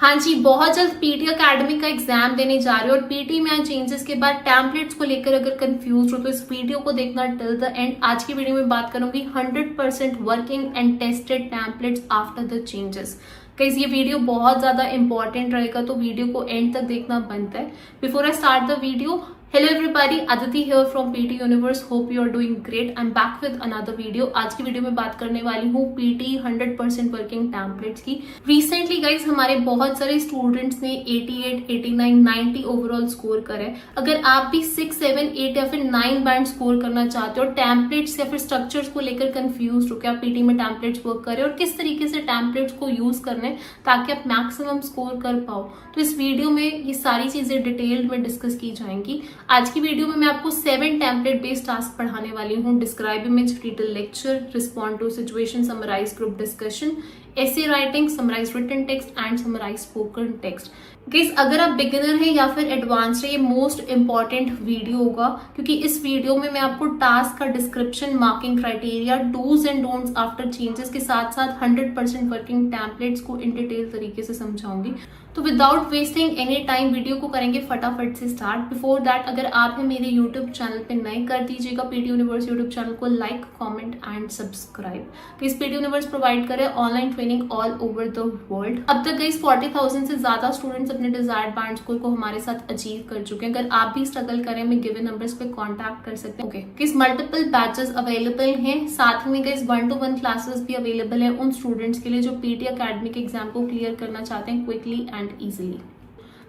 हाँ जी, बहुत जल्द पीटी एकेडमी का एग्जाम देने जा रहे हो और पीटी में चेंजेस के बाद टेम्पलेट्स को लेकर अगर कंफ्यूज हो तो इस वीडियो को देखना टिल द एंड। आज की वीडियो में बात करूंगी 100% working and tested templates after the changes. Guys ये वीडियो बहुत ज्यादा इंपॉर्टेंट रहेगा तो वीडियो को एंड तक देखना बनता है। Before I start the video, hello everybody, Aditi here from PT Universe. Hope you are doing great. I am back with another video. आज की वीडियो में बात करने वाली हूँ पीटी 100% वर्किंग टेम्पलेट्स की। रिसेंटली गाइज हमारे बहुत सारे स्टूडेंट्स ने 88, 89, 90 ओवरऑल स्कोर करे। अगर आप भी 6, 7, 8 या फिर 9 बैंड स्कोर करना चाहते हो, टेम्पलेट्स या फिर स्ट्रक्चर्स को लेकर कंफ्यूज हो, क्या पीटी में टेम्पलेट्स वर्क करें और किस तरीके से टेम्पलेट्स को यूज करने ताकि आप मैक्सिमम स्कोर कर पाओ, तो इस वीडियो में ये सारी चीजें डिटेल्ड में डिस्कस की जाएंगी। आज की वीडियो में मैं आपको 7 टेम्पलेट बेस्ड टास्क पढ़ाने वाली हूँ। Describe image, detail lecture, respond to situation, summarise group discussion, essay writing, summarise written text and summarise spoken text. Guys अगर आप बिगिनर हैं या फिर एडवांस्ड है, ये मोस्ट इंपॉर्टेंट वीडियो होगा क्योंकि इस वीडियो में मैं आपको टास्क का description, marking criteria, dos and don'ts after changes के साथ साथ 100% वर्किंग टेम्पलेट्स को इन डिटेल तरीके से समझाऊंगी। तो without wasting any time video को करेंगे फटाफट से स्टार्ट। बिफोर दैट, अगर आप हैं मेरे यूट्यूब चैनल पे नए, कर दीजिएगा पीटी यूनिवर्स यूट्यूब चैनल को लाइक, कमेंट एंड सब्सक्राइब। तो इस पीटी यूनिवर्स प्रोवाइड करे online training all over the world. अब तक गाइस 40,000 से ज्यादा स्टूडेंट्स अपने डिजायर्ड बैंड स्कोर को हमारे साथ अचीव कर चुके हैं। अगर आप भी स्ट्रगल करें, मैं गिवन नंबर्स पे कॉन्टैक्ट कर सकते हैं। ओके, किस मल्टीपल बैचेस अवेलेबल हैं, साथ में गाइस 1-to-1 क्लासेस भी अवेलेबल है उन स्टूडेंट्स के लिए जो पीटी एकेडमी के एग्जाम को क्लियर करना चाहते हैं क्विकली एंड इजिली।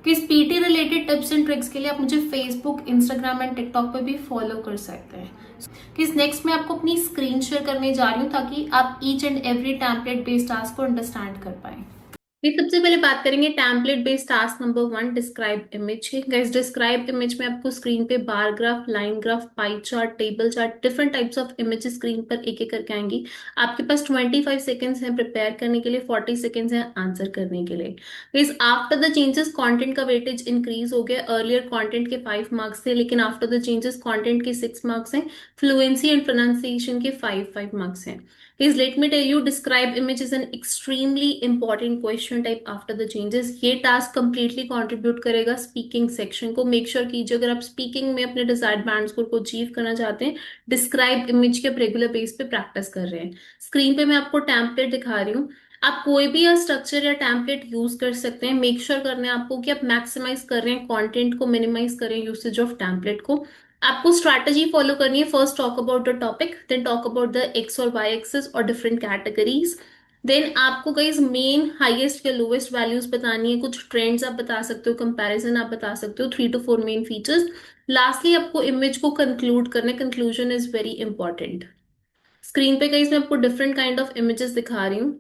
किस PT related tips and tricks के लिए आप मुझे फेसबुक, इंस्टाग्राम एंड टिकटॉक पे भी फॉलो कर सकते हैं। किस नेक्स्ट में आपको अपनी स्क्रीन शेयर करने जा रही हूँ ताकि आप each and every template based task को अंडरस्टैंड कर पाए। सबसे पहले बात करेंगे template based task number 1, describe image की। गाइस डिस्क्राइब इमेज में आपको स्क्रीन पे bar graph, line graph, pie chart, table chart, different types of images screen पर एक एक करके आएंगी। आपके पास 25 सेकेंड्स हैं प्रिपेयर करने के लिए, 40 सेकेंड्स हैं आंसर करने के लिए। Guys after the changes content का वेटेज इंक्रीज हो गया। अर्लियर कंटेंट के 5 मार्क्स थे लेकिन आफ्टर द चेंजेस कंटेंट के 6 मार्क्स हैं, फ्लुएंसी एंड प्रोनाउंसिएशन के 5 मार्क्स हैं। Please let me tell you, describe image is an extremely important question type after the changes. ये टास्क completely contribute करेगा speaking section को। Make sure कीजिए अगर आप स्पीकिंग में अपने डिजायर्ड बैंड स्कोर को अचीव करना चाहते हैं, डिस्क्राइब इमेज के रेगुलर बेस पे प्रैक्टिस कर रहे हैं। स्क्रीन पे मैं आपको टेम्पलेट दिखा रही हूँ। आप कोई भी स्ट्रक्चर या टेम्पलेट यूज कर सकते हैं। मेक श्योर करना है आपको कि आप मैक्सिमाइज कर रहे हैं कंटेंट को, मिनिमाइज करें यूसेज ऑफ टेम्पलेट को। आपको स्ट्रैटेजी फॉलो करनी है। First talk about the topic, then talk about the X और वाई एक्सिस और डिफरेंट कैटेगरीज। देन आपको गाइस मेन, हाईएस्ट या लोवेस्ट वैल्यूज बतानी है। कुछ ट्रेंड्स आप बता सकते हो, कंपैरिजन आप बता सकते हो, 3 to 4 मेन फीचर्स। लास्टली आपको इमेज को कंक्लूड करना है। Conclusion is very important. Screen पे गाइस मैं आपको डिफरेंट काइंड ऑफ इमेजेस दिखा रही हूँ।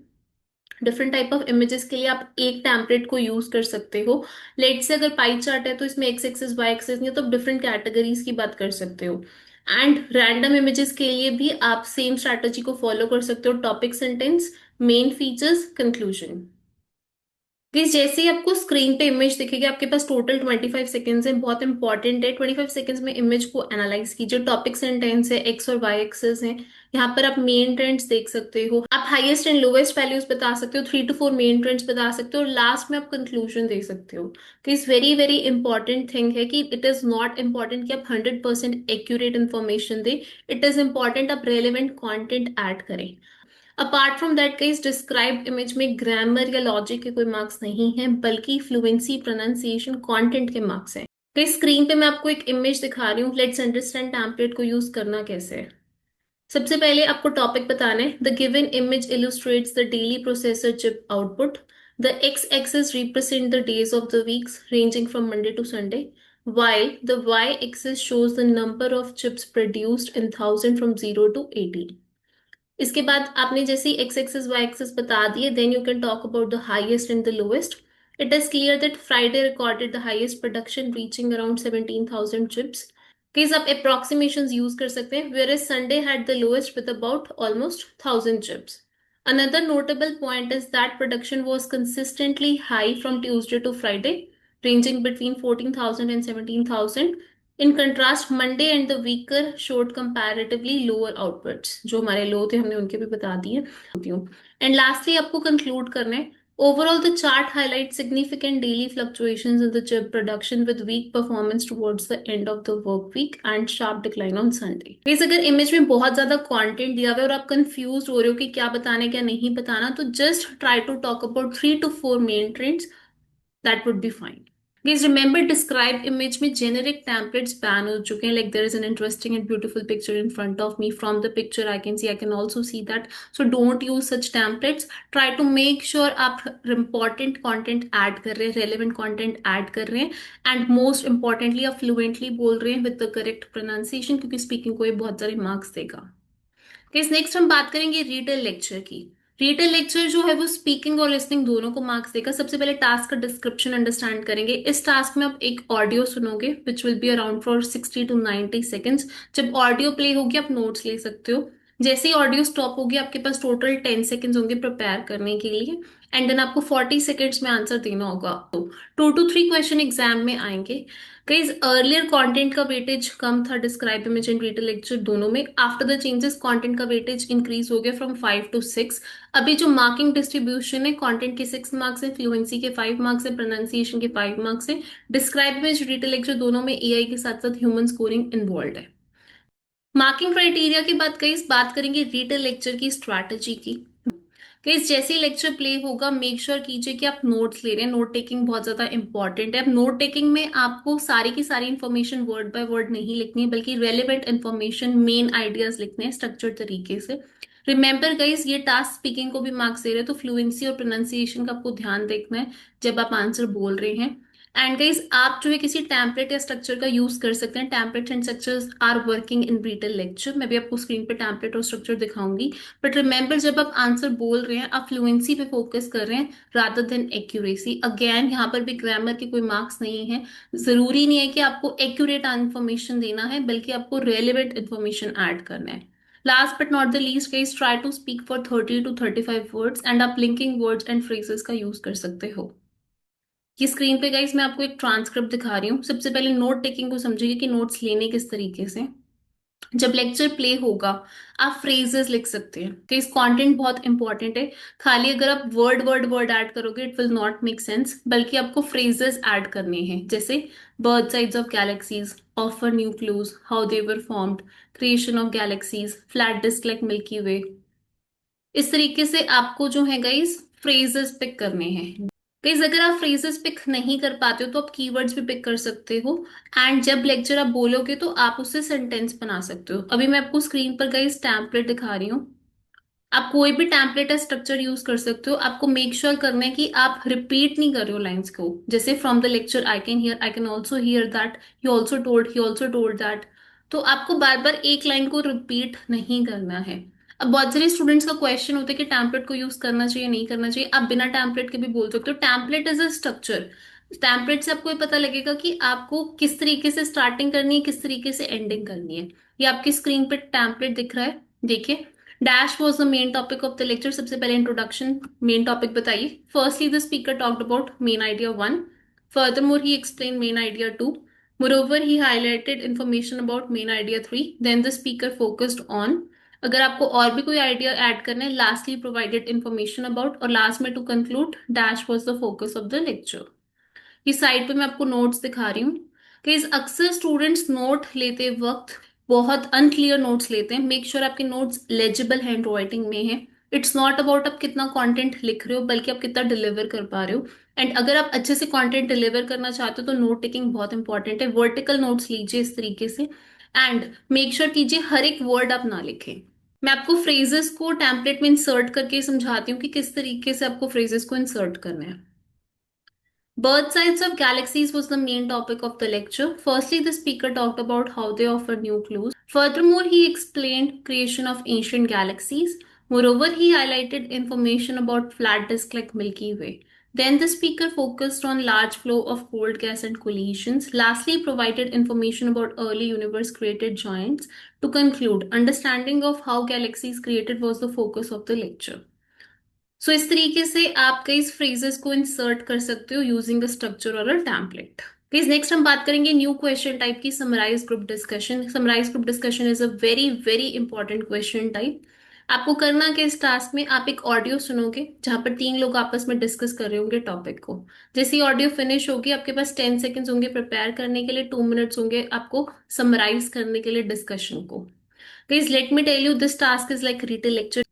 डिफरेंट टाइप ऑफ इमेजेस के लिए आप एक टेम्पलेट को यूज कर सकते हो। लेट से अगर पाई चार्ट है तो इसमें एक्स एक्सिस, वाई एक्सिस नहीं है, तो आप डिफरेंट कैटेगरीज की बात कर सकते हो। एंड रैंडम इमेजेस के लिए भी आप सेम स्ट्रैटेजी को फॉलो कर सकते हो। Topic, sentence, main features, conclusion. Please जैसे ही आपको स्क्रीन पे इमेज दिखेगी, आपके पास टोटल 25 सेकेंड्स है। बहुत इंपॉर्टेंट है, 25 सेकेंड्स में इमेज को एनालाइज कीजिए। टॉपिक, सेंटेंस है, एक्स और वाई एक्सेस है। यहाँ पर आप मेन ट्रेंड्स देख सकते हो। आप हाईएस्ट एंड लोवेस्ट वैल्यूज बता सकते हो, 3 to 4 मेन ट्रेंड्स बता सकते हो और लास्ट में आप कंक्लूजन दे सकते हो। कि इस वेरी वेरी इंपॉर्टेंट थिंग है कि इट इज नॉट इंपॉर्टेंट कि आप 100% accurate information they. It is important आप रेलिवेंट कॉन्टेंट ऐड करें। Apart from that case, describe image में ग्रामर या लॉजिक के कोई मार्क्स नहीं है, बल्कि फ्लुएंसी, प्रोनाउंसिएशन, कंटेंट के मार्क्स हैं। तो स्क्रीन पे मैं आपको एक इमेज दिखा रही हूँ। लेट्स अंडरस्टैंड टेम्पलेट को यूज करना कैसे है। सबसे पहले आपको टॉपिक बताना है। The given image illustrates the daily processor chip output. The x axis represent the days of the weeks ranging from Monday to Sunday, while the y-axis shows the number of chips produced in thousand from 0 to 80. इसके बाद आपने जैसे x axis Y axis बता दिए, then you can talk about the highest and the lowest. It is clear that Friday recorded the highest production reaching around 17,000 chips. Case आप approximations use कर सकते हैं, whereas Sunday had the lowest with about almost 1000 chips. Another notable point is that production was consistently high from Tuesday to Friday, ranging between 14,000 and 17,000. In contrast, Monday and the weaker showed comparatively lower outputs. जो हमारे लो थे हमने उनके भी बता दिए। And lastly आपको conclude करना है। Overall, the chart highlights significant daily fluctuations in the chip production with weak performance towards the end of the work week and sharp decline on Sunday. Guys, अगर इमेज में बहुत ज्यादा content दिया हुआ है और आप कंफ्यूज हो रहे हो कि क्या बताना है क्या नहीं बताना, तो just try to talk about 3 to 4 main trends, that would be fine. Guys, remember describe image में generic templates ban हो चुके हैं. Like there is an interesting and beautiful picture in front of me. From the picture I can see, I can also see that. So don't use such templates. Try to make sure आप important content add कर रहे हैं, relevant content add कर रहे हैं, and most importantly आप fluently बोल रहे हैं with the correct pronunciation, क्योंकि speaking को ये बहुत सारे marks देगा. गाइस, नेक्स्ट हम बात करेंगे रीडर लेक्चर की. रीडर लेक्चर जो है वो स्पीकिंग और लिसनिंग दोनों को मार्क्स देगा. सबसे पहले टास्क का डिस्क्रिप्शन अंडरस्टैंड करेंगे. इस टास्क में आप एक ऑडियो सुनोगे which will be around for 60 to 90 seconds. जब ऑडियो प्ले होगी आप नोट्स ले सकते हो. जैसे ही ऑडियो स्टॉप होगी आपके पास टोटल 10 सेकेंड्स होंगे प्रिपेयर करने के लिए, एंड देन आपको 40 सेकेंड्स में आंसर देना होगा. तो 2 to 3 क्वेश्चन एग्जाम में आएंगे. गाइज, अर्लियर कंटेंट का वेटेज कम था describe image and reader lecture दोनों में. आफ्टर द चेंजेस कंटेंट का वेटेज इंक्रीज हो गया फ्रॉम 5 to 6. अभी जो मार्किंग डिस्ट्रीब्यूशन है, कंटेंट के 6 मार्क्स है, फ्लुएंसी के 5 मार्क्स है, प्रोनाउंसिएशन के 5 मार्क्स है. डिस्क्राइब इमेज रीडर लेक्चर दोनों में एआई के साथ साथ ह्यूमन स्कोरिंग इन्वॉल्व है. मार्किंग क्राइटेरिया की बात करेंगे रीडर लेक्चर की स्ट्रैटेजी की. गाइस, जैसे ही लेक्चर प्ले होगा मेक श्योर कीजिए कि आप नोट्स ले रहे हैं. नोट टेकिंग बहुत ज्यादा इंपॉर्टेंट है. अब नोट टेकिंग में आपको सारी की सारी इन्फॉर्मेशन वर्ड बाय वर्ड नहीं लिखनी है, बल्कि रेलिवेंट इन्फॉर्मेशन, मेन आइडियाज लिखने हैं स्ट्रक्चर्ड तरीके से. रिमेंबर गाइस, ये टास्क स्पीकिंग को भी मार्क्स दे रहे हैं, तो फ्लुएंसी और प्रोनाउंसिएशन का आपको ध्यान देखना है जब आप आंसर बोल रहे हैं. एंड गाइस, आप जो है किसी टेम्पलेट या स्ट्रक्चर का यूज कर सकते हैं. Templates and structures are working in reader lecture. मैं भी आपको स्क्रीन पे टेम्पलेट और स्ट्रक्चर दिखाऊंगी. बट रिमेंबर, जब आप आंसर बोल रहे हैं आप फ्लुएंसी पे फोकस कर रहे हैं रादर देन एक्यूरेसी. अगेन, यहाँ पर भी ग्रामर के कोई मार्क्स नहीं है. जरूरी नहीं है कि आपको एक्यूरेट इन्फॉर्मेशन देना है, बल्कि आपको रेलिवेंट इन्फॉर्मेशन ऐड करना है. Last but not the least guys, try to speak for 30 to 35 words, and आप लिंकिंग वर्ड्स एंड फ्रेजेस का यूज कर सकते हो. ये स्क्रीन पे गाइस मैं आपको एक ट्रांसक्रिप्ट दिखा रही हूँ. सबसे पहले नोट टेकिंग को समझिए कि नोट्स लेने किस तरीके से. जब लेक्चर प्ले होगा आप फ्रेजेस लिख सकते हैं कि इस कंटेंट बहुत इंपॉर्टेंट है. खाली अगर आप वर्ड वर्ड वर्ड ऐड करोगे it will not make sense, बल्कि आपको फ्रेजेस ऐड करने हैं. जैसे birth size of galaxies, offer new clues, how they were formed, creation of galaxies, flat disk like Milky Way. इस तरीके से आपको जो है गाइस फ्रेजेस पिक करने हैं. गाइस, अगर आप फ्रेजेस पिक नहीं कर पाते हो तो आप कीवर्ड्स भी पिक कर सकते हो. एंड जब लेक्चर आप बोलोगे तो आप उससे सेंटेंस बना सकते हो. अभी मैं आपको स्क्रीन पर गाइस टेम्पलेट दिखा रही हूँ. आप कोई भी टेम्पलेट या स्ट्रक्चर यूज कर सकते हो. आपको मेक श्योर करना है कि आप रिपीट नहीं कर रहे हो लाइंस को. जैसे from the lecture I can hear, I can also here that, he also told, he also told that. तो आपको बार बार एक लाइन को रिपीट नहीं करना है. अब बहुत सारे स्टूडेंट्स का क्वेश्चन होता है कि टैम्पलेट को यूज करना चाहिए नहीं करना चाहिए. आप बिना टैम्पलेट के भी बोल सकते हो. Template is a structure. Template से आपको ये पता लगेगा कि आपको किस तरीके से स्टार्टिंग करनी है, किस तरीके से एंडिंग करनी है. ये आपकी स्क्रीन पे टैम्पलेट दिख रहा है, देखिए. Dash was the main topic of the lecture. सबसे पहले इंट्रोडक्शन, मेन टॉपिक बताइए. Firstly the speaker talked about main idea 1. Furthermore, he explained main idea 2. Moreover, he highlighted information about main idea 3. Then the speaker focused on. अगर आपको और भी कोई idea add करना है, लास्टली प्रोवाइडेड इंफॉर्मेशन अबाउट, और लास्ट में to conclude dash was the focus of the lecture. इस साइड पे मैं आपको नोट्स दिखा रही हूँ कि अक्सर स्टूडेंट्स नोट लेते वक्त बहुत अनक्लियर नोट्स लेते हैं. मेक श्योर आपके नोट्स लेजिबल हैंड राइटिंग में है. इट्स नॉट अबाउट आप कितना कंटेंट लिख रहे हो, बल्कि आप कितना डिलीवर कर पा रहे हो. एंड अगर आप अच्छे से कंटेंट डिलीवर करना चाहते हो तो नोट टेकिंग बहुत इंपॉर्टेंट है. वर्टिकल नोट्स लीजिए इस तरीके से, एंड मेक श्योर कीजिए हर एक वर्ड आप ना लिखें. मैं आपको फ्रेजेस को टेम्पलेट में इंसर्ट करके समझाती हूँ कि किस तरीके से आपको फ्रेजेस को इंसर्ट करना है. Birth size of galaxies was the main topic of the lecture. Firstly, the speaker talked about how they offer new clues. Furthermore, he explained creation of ancient galaxies. Moreover, he highlighted information about flat disk like Milky Way. Then the speaker focused on large flow of cold gas and collisions. Lastly, provided information about early universe created giants. To conclude, understanding of how galaxies created was the focus of the lecture. सो इस तरीके से आप कई phrases को insert कर सकते हो using a structure और अ टेम्पलेट. गाइस, नेक्स्ट हम बात करेंगे न्यू क्वेश्चन टाइप की, summarise group discussion. Summarise group discussion is a very very important question type. आपको करना क्या, इस टास्क में आप एक ऑडियो सुनोगे जहां पर तीन लोग आपस में डिस्कस कर रहे होंगे टॉपिक को। जैसे ही ऑडियो फिनिश होगी आपके पास 10 सेकेंड्स होंगे प्रिपेयर करने के लिए, 2 मिनट्स होंगे आपको समराइज करने के लिए डिस्कशन को। Guys let me tell you, this task is like retell lecture.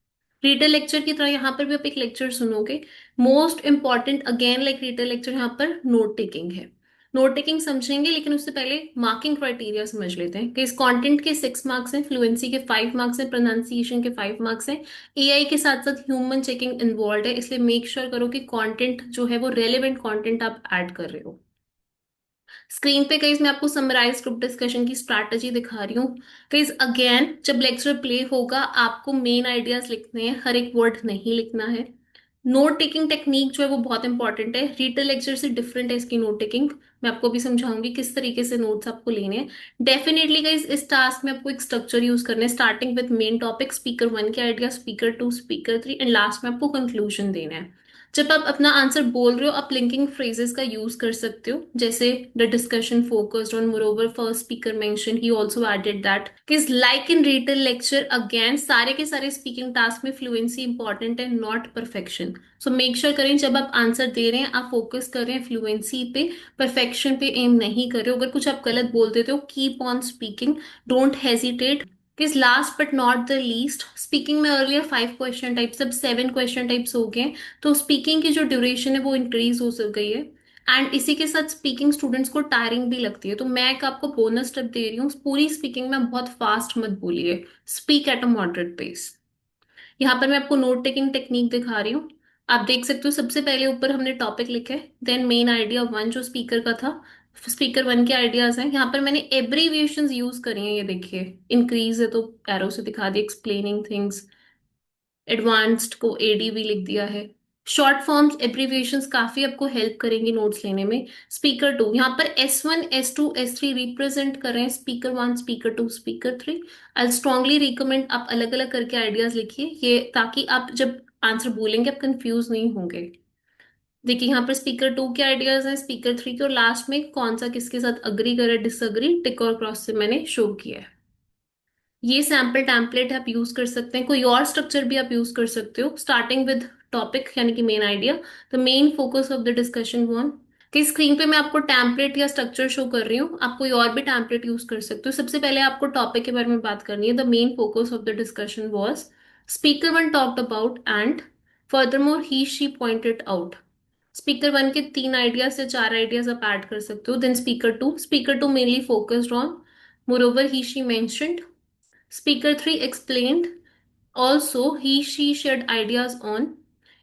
Retell lecture की तरह यहाँ पर भी आप एक लेक्चर सुनोगे। Most important again like retell lecture यहाँ पर नोट टेकिंग है। नोट टेकिंग समझेंगे, लेकिन उससे पहले मार्किंग क्राइटेरिया समझ लेते हैं कि इस कंटेंट के 6 मार्क्स हैं, फ्लुएंसी के 5 मार्क्स हैं, प्रोनाउंसिएशन के 5 मार्क्स हैं। एआई के साथ साथ ह्यूमन चेकिंग इन्वॉल्व है, इसलिए मेक श्योर करो कि कंटेंट जो है वो रेलेवेंट कंटेंट आप ऐड कर रहे हो। स्क्रीन पे कहीं मैं आपको समराइज ग्रुप डिस्कशन की स्ट्रैटेजी दिखा रही हूँ। कहीं अगेन जब लेक्चर प्ले होगा आपको मेन आइडियाज लिखने हैं, हर एक वर्ड नहीं लिखना है। नोट टेकिंग टेक्निक जो है वो बहुत इंपॉर्टेंट है, रिटल लेक्चर से डिफरेंट है इसकी नोट टेकिंग। मैं आपको भी समझाऊंगी किस तरीके से नोट्स आपको लेने हैं। डेफिनेटली गाइस इस टास्क में आपको एक स्ट्रक्चर यूज करना है, starting with main topic, speaker 1 के idea, speaker 2, speaker 3 and last में आपको कंक्लूजन देना है। जब आप अपना आंसर बोल रहे हो आप लिंकिंग फ्रेजेस का यूज कर सकते हो, जैसे the discussion focused on moreover first speaker mention he also added that kiss like in little lecture. Again सारे के सारे स्पीकिंग टास्क में फ्लुएंसी इंपॉर्टेंट है, not perfection. So make sure करें जब आप आंसर दे रहे हैं आप फोकस कर रहे हैं फ्लुएंसी पे, परफेक्शन पे एम नहीं कर रहे हो। अगर कुछ आप गलत बोल देते हो keep on speaking, don't hesitate. Because last but not the least, speaking में अर्लियर 5 क्वेश्चन टाइप्स, अब 7 क्वेश्चन टाइप्स हो गए, तो स्पीकिंग की जो ड्यूरेशन है वो इंक्रीज हो गई है। एंड इसी के साथ स्पीकिंग स्टूडेंट्स को टायरिंग भी लगती है, तो मैं एक आपको बोनस टिप दे रही हूँ, पूरी स्पीकिंग में बहुत फास्ट मत बोलिए, speak at a moderate pace. यहाँ पर मैं आपको नोट टेकिंग टेक्निक दिखा रही हूँ। आप देख सकते हो सबसे पहले ऊपर हमने टॉपिक लिखा है, देन मेन आइडिया 1 जो स्पीकर का था, स्पीकर 1 के आइडियाज हैं। यहाँ पर मैंने एब्रीविएशंस यूज करी हैं, ये देखिए इंक्रीज है तो एरो से दिखा दिया, एक्सप्लेनिंग थिंग्स, एडवांस्ड को एडीवी लिख दिया है। शॉर्ट फॉर्म्स एब्रीविएशंस काफी आपको हेल्प करेंगी नोट्स लेने में। स्पीकर 2 यहाँ पर S1 S2 S3 रिप्रेजेंट कर रहे हैं, speaker 1 speaker 2 speaker 3। I strongly recommend आप अलग अलग करके आइडियाज लिखिए, ये ताकि आप जब आंसर बोलेंगे आप कंफ्यूज नहीं होंगे। देखिए यहाँ पर स्पीकर 2 के आइडियाज हैं, स्पीकर 3 के, और लास्ट में कौन सा किसके साथ अग्री करे डिसअग्री टिक और क्रॉस से मैंने शो किया है। ये सैम्पल टेम्पलेट आप यूज कर सकते हैं, कोई और स्ट्रक्चर भी आप यूज कर सकते हो, स्टार्टिंग विद टॉपिक यानी कि main idea, the main focus of the discussion one. कि स्क्रीन पे मैं आपको टेम्पलेट या स्ट्रक्चर शो कर रही हूँ, आप कोई और भी टेम्पलेट यूज कर सकते हो। सबसे पहले आपको टॉपिक के बारे में बात करनी है, the main focus of the discussion was, speaker 1 talked about and furthermore he she pointed out. Speaker 1 के 3 आइडियाज से 4 आइडियाज आप ऐड कर सकते हो। Then speaker two mainly focused on, moreover he she mentioned. Speaker 3 explained. Also, she shared ideas on.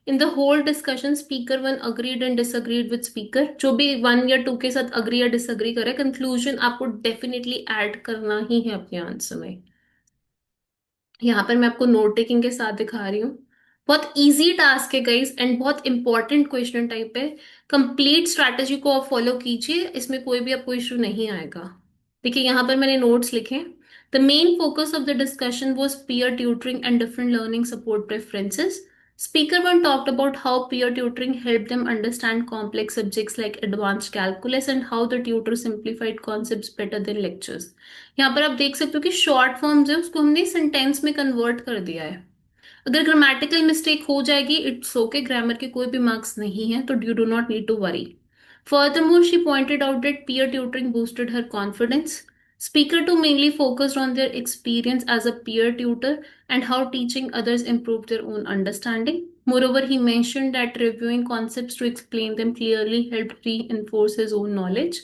In the whole discussion, Speaker 1 agreed and disagreed with Speaker. जो भी 1 या 2 के साथ agree या disagree करे, conclusion आपको definitely add करना ही है अपने आंसर में। यहाँ पर मैं आपको नोट टेकिंग के साथ दिखा रही हूँ। बहुत इजी टास्क है गाइस एंड बहुत इंपॉर्टेंट क्वेश्चन टाइप है। कंप्लीट स्ट्रैटेजी को आप फॉलो कीजिए, इसमें कोई भी आपको इश्यू नहीं आएगा। देखिए यहाँ पर मैंने नोट्स लिखे। The main focus of the discussion was peer tutoring and different learning support preferences. Speaker 1 talked about how peer tutoring helped them understand complex subjects like advanced calculus and how the tutor simplified concepts better than lectures. यहाँ पर आप देख सकते हो कि short forms है उसको हमने सेंटेंस में कन्वर्ट कर दिया है। अगर ग्रामेटिकल मिस्टेक हो जाएगी इट्स ओके, ग्रामर के कोई भी मार्क्स नहीं है, तो you do not need to worry. Furthermore, she pointed out that peer tutoring boosted her confidence. Speaker 2 mainly focused on their experience as a peer tutor and how teaching others improved their own understanding. Moreover, he mentioned that reviewing concepts to explain them clearly helped reinforce his own knowledge.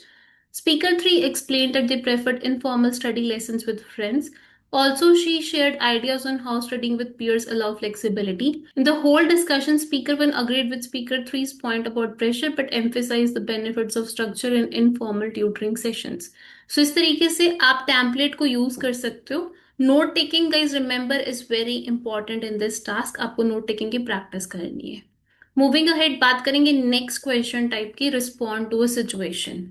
Speaker 3 explained that they preferred informal study lessons with friends. Also, she shared ideas on how studying with peers allow flexibility. In the whole discussion, Speaker 1 agreed with Speaker 3's point about pressure but emphasized the benefits of structure in informal tutoring sessions. So इस तरीके से आप template को use कर सकते हो। Note taking guys remember is very important in this task, आपको note taking की प्रैक्टिस करनी है। मूविंग अहेड बात करेंगे नेक्स्ट क्वेश्चन टाइप की, respond to a situation.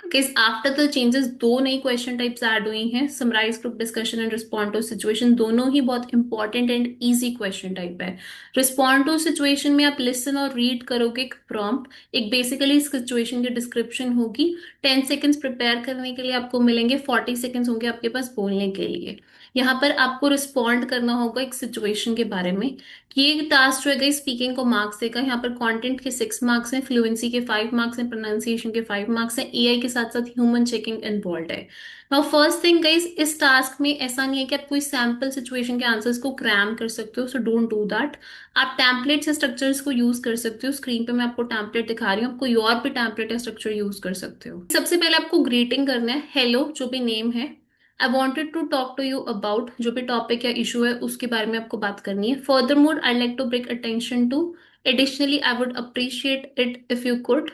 Guys, after the changes 2 नई क्वेश्चन टाइप्स ऐड हुई हैं, summarise group discussion and respond to situation, दोनों ही बहुत important and easy question type है। रिस्पॉन्ड टू सिचुएशन में आप लिसन और रीड करोगे एक प्रॉम्प्ट, एक बेसिकली सिचुएशन की डिस्क्रिप्शन होगी। 10 सेकेंड्स प्रिपेयर करने के लिए आपको मिलेंगे, 40 सेकेंड्स होंगे आपके पास बोलने के लिए। यहाँ पर आपको रिस्पॉन्ड करना होगा एक सिचुएशन के बारे में। ये टास्क जो है स्पीकिंग को मार्क्स देगा। यहाँ पर कंटेंट के 6 मार्क्स हैं, फ्लुएंसी के 5 मार्क्स हैं, प्रोनाउंसिएशन के 5 मार्क्स हैं, एआई के साथ साथ ह्यूमन चेकिंग इन्वॉल्व है। नाउ फर्स्ट थिंग गाइस, इस टास्क में ऐसा नहीं है कि आप कोई सैम्पल सिचुएशन के आंसर्स को क्रैम कर सकते हो, सो डोंट डू दैट। आप टेम्पलेट्स या स्ट्रक्चर्स को यूज कर सकते हो। स्क्रीन पे मैं आपको टेम्पलेट दिखा रही हूँ, आप कोई और भी टेम्पलेट या स्ट्रक्चर यूज कर सकते हो। सबसे पहले आपको ग्रीटिंग करना है, हेलो जो भी नेम है। I wanted to talk to you about, जो भी टॉपिक या इशू है उसके बारे में आपको बात करनी है। Furthermore I like to bring attention to, additionally I would appreciate it if you could.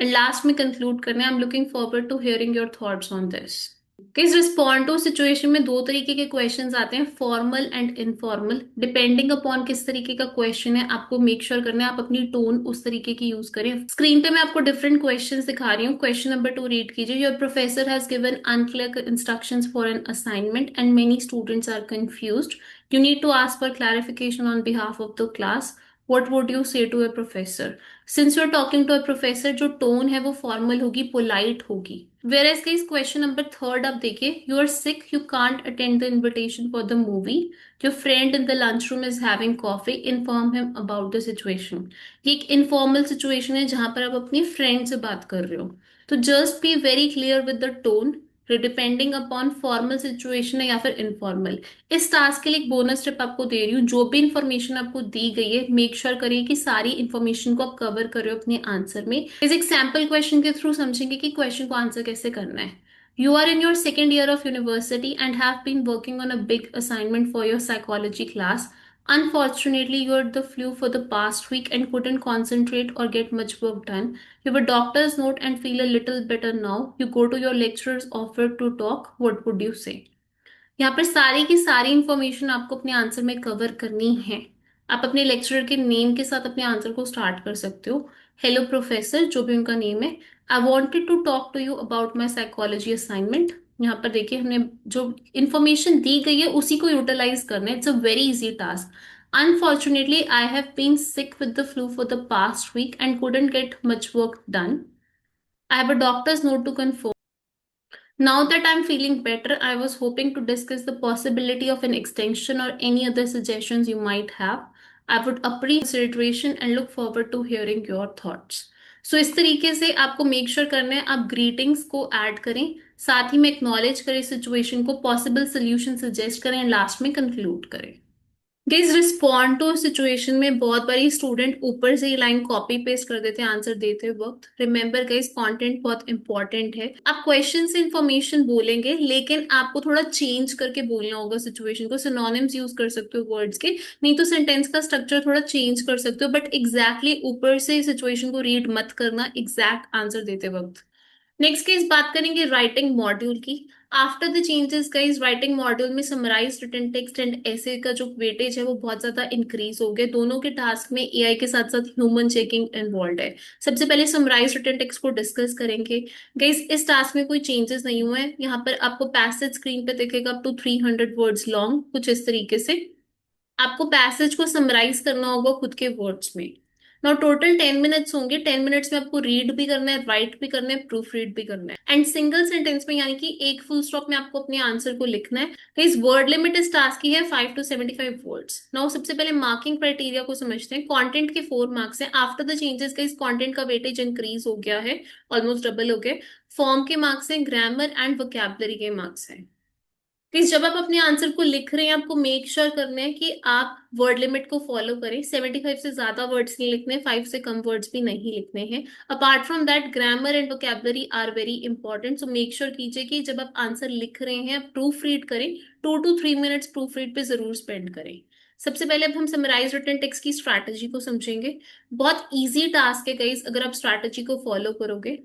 And last में कंक्लूड करना है, I am looking forward to hearing your thoughts on this. किस रिस्पॉन्ड टू सिचुएशन में दो तरीके के questions आते हैं, formal and informal. Depending upon किस तरीके का क्वेश्चन है, आपको मेक श्योर करना है आप अपनी टोन उस तरीके की यूज करें। स्क्रीन पे मैं आपको डिफरेंट क्वेश्चंस दिखा रही हूँ। क्वेश्चन नंबर 2 रीड कीजिए। Your professor has given unclear instructions for an assignment and many students are confused. You need to ask for clarification on behalf of the class. What would you say to a professor? Since you're talking to a professor, जो tone है वो formal होगी, polite होगी। Whereas guys, question number 3 आप देखिए, you are sick, you can't attend the invitation for the movie. Your friend in the lunchroom is having coffee. Inform him about the situation. ये एक informal situation है जहां पर आप अपनी फ्रेंड से बात कर रहे हो। तो just be very clear with the tone, depending upon formal situation है या फिर इनफॉर्मल। इस टास्क के लिए एक बोनस टिप आपको दे रही हूँ, जो भी इंफॉर्मेशन आपको दी गई है मेक श्योर करिए कि सारी इंफॉर्मेशन को आप कवर कर रहे हो अपने आंसर में। इस एक सैम्पल क्वेश्चन के थ्रू समझेंगे कि क्वेश्चन को आंसर कैसे करना है। You are in your second year of university and have been working on a big assignment for your psychology class. Unfortunately, you had the flu for the past week and couldn't concentrate or get much work done. You have a doctor's note and feel a little better now. You go to your lecturer's offer to talk. What would you say? यहाँ पर सारी की सारी information आपको अपने answer में cover करनी है। आप अपने लेक्चरर के नेम के साथ अपने आंसर को स्टार्ट कर सकते हो। हेलो प्रोफेसर, जो भी उनका नेम है। I wanted to talk to you about my psychology assignment. यहाँ पर देखिए हमने जो इन्फॉर्मेशन दी गई है उसी को यूटिलाइज करना है। It's a very easy task. Unfortunately I have been sick with the flu for the past week and couldn't get much work done. I have a doctor's note to confirm. Now that I'm feeling better, I was hoping to discuss the possibility of an extension or any other suggestions you might have. I would appreciate consideration and look forward to hearing your thoughts. So इस तरीके से आपको make sure करना है आप greetings को add करें, साथ ही में एक्नॉलेज करें सिचुएशन को, पॉसिबल सोल्यूशन सजेस्ट करें एंड लास्ट में कंक्लूड करें। गाइस, रिस्पॉन्ड टू सिचुएशन में बहुत बारी स्टूडेंट ऊपर से ही लाइन कॉपी पेस्ट कर देते हैं आंसर देते वक्त। रिमेंबर गाइस, कंटेंट बहुत इंपॉर्टेंट है। आप क्वेश्चन से इंफॉर्मेशन बोलेंगे लेकिन आपको थोड़ा चेंज करके बोलना होगा सिचुएशन को। सिनोनिम्स यूज कर सकते हो वर्ड्स के, नहीं तो सेंटेंस का स्ट्रक्चर थोड़ा चेंज कर सकते हो, बट एग्जैक्टली ऊपर से सिचुएशन को रीड मत करना एग्जैक्ट आंसर देते वक्त। नेक्स्ट केस बात करेंगे राइटिंग मॉड्यूल की। After the changes guys, writing module में समराइज रिटन टेक्स्ट एंड ऐसे का जो वेटेज है वो बहुत ज्यादा इंक्रीज हो गया। दोनों के टास्क में एआई के साथ साथ ह्यूमन चेकिंग इन्वॉल्व है। सबसे पहले समराइज रिटन टेक्स्ट को डिस्कस करेंगे। गाइस, इस टास्क में कोई चेंजेस नहीं हुए हैं। यहाँ पर आपको पैसेज स्क्रीन पे दिखेगा अप टू 300 वर्ड्स लॉन्ग, कुछ इस तरीके से आपको पैसेज को समराइज करना होगा खुद के वर्ड्स में। नाउ टोटल 10 मिनट्स होंगे। 10 मिनट्स में आपको रीड भी करना है, राइट भी करना है, प्रूफ रीड भी करना है एंड सिंगल सेंटेंस में यानी कि एक फुल स्टॉप में आपको अपने आंसर को लिखना है। इस वर्ड लिमिट इस टास्क की है 5 to 75 वर्ड्स। नाउ सबसे पहले मार्किंग क्राइटेरिया को समझते हैं। कंटेंट के 4 मार्क्स हैं। आफ्टर द चेंजेस का इस कंटेंट का वेटेज इंक्रीज हो गया है, ऑलमोस्ट डबल हो गए। फॉर्म के मार्क्स हैं, ग्रामर एंड वोकैबुलरी के मार्क्स हैं। प्लीज जब आप अपने आंसर को लिख रहे हैं आपको मेक श्योर करना है कि आप वर्ड लिमिट को फॉलो करें। 75 से ज्यादा वर्ड्स नहीं लिखने, 5 से कम वर्ड्स भी नहीं लिखने हैं। Apart from that grammar and vocabulary are very important, so make sure कीजिए कि जब आप आंसर लिख रहे हैं आप प्रूफ रीड करें। 2 to 3 मिनट्स प्रूफ रीड पे जरूर स्पेंड करें। सबसे पहले अब हम समराइज रिटन टेक्स्ट की स्ट्रैटेजी को समझेंगे। बहुत इजी टास्क है गाइस, अगर आप स्ट्रैटेजी को फॉलो करोगे।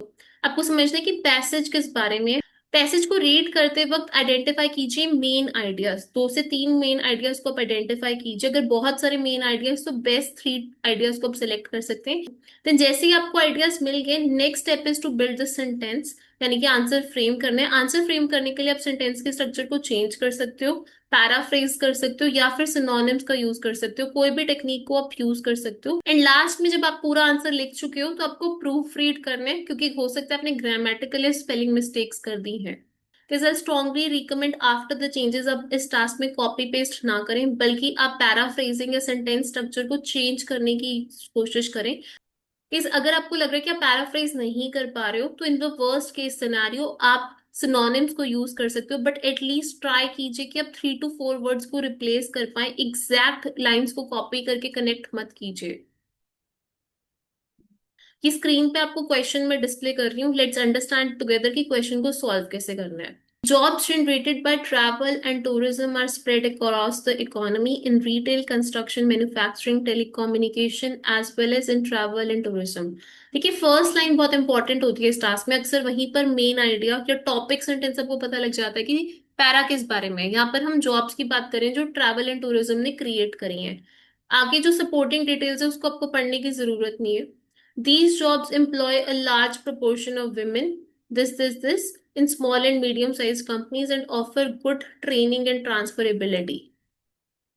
आपको समझना है कि पैसेज किस बारे में है। पैसेज को रीड करते वक्त आइडेंटिफाई कीजिए मेन आइडियाज। 2 से 3 मेन आइडियाज को आप आइडेंटिफाई कीजिए। अगर बहुत सारे मेन आइडियाज तो बेस्ट 3 आइडियाज को आप सिलेक्ट कर सकते हैं। देन जैसे ही आपको आइडियाज मिल गए, next step is to build the sentence, यानी कि आंसर फ्रेम करना है। आंसर फ्रेम करने के लिए आप सेंटेंस के स्ट्रक्चर को चेंज कर सकते हो, पैराफ्रेज कर सकते हो या फिर सिनोनिम्स का यूज कर सकते हो। कोई भी टेक्निक को आप यूज कर सकते हो। एंड लास्ट में जब आप पूरा आंसर लिख चुके हो तो आपको प्रूफ रीड करना है, क्योंकि हो सकता है आपने ग्रामेटिकल या स्पेलिंग मिस्टेक्स कर दी है। कि आई strongly recommend after the changes आप इस टास्क में कॉपी पेस्ट ना करें, बल्कि आप पैराफ्रेजिंग या सेंटेंस स्ट्रक्चर को चेंज करने की कोशिश करें। केस अगर आपको लग रहा है कि आप पैराफ्रेज नहीं कर पा रहे हो, तो in the worst case scenario आप सिनोनिम्स को यूज कर सकते हो, बट एटलीस्ट ट्राई कीजिए कि आप 3 to 4 वर्ड्स को रिप्लेस कर पाए, एग्जैक्ट लाइंस को कॉपी करके कनेक्ट मत कीजिए। ये स्क्रीन पे आपको क्वेश्चन में डिस्प्ले कर रही हूँ, लेट्स अंडरस्टैंड टुगेदर कि क्वेश्चन को सॉल्व कैसे करना है। Jobs generated by travel and tourism are spread across the economy in retail, construction, manufacturing, telecommunication, as well as in travel and tourism. देखिए फर्स्ट लाइन बहुत इंपॉर्टेंट होती है इस टास्क में, अक्सर वहीं पर मेन आइडिया या टॉपिक सेंटेंस आपको पता लग जाता है कि पैरा किस बारे में है। यहाँ पर हम जॉब्स की बात करें जो ट्रैवल एंड टूरिज्म ने क्रिएट करी हैं। आगे जो सपोर्टिंग डिटेल्स है उसको आपको पढ़ने की जरूरत नहीं है। These jobs employ a large proportion of women, this in small and medium sized companies and offer good training and transferability.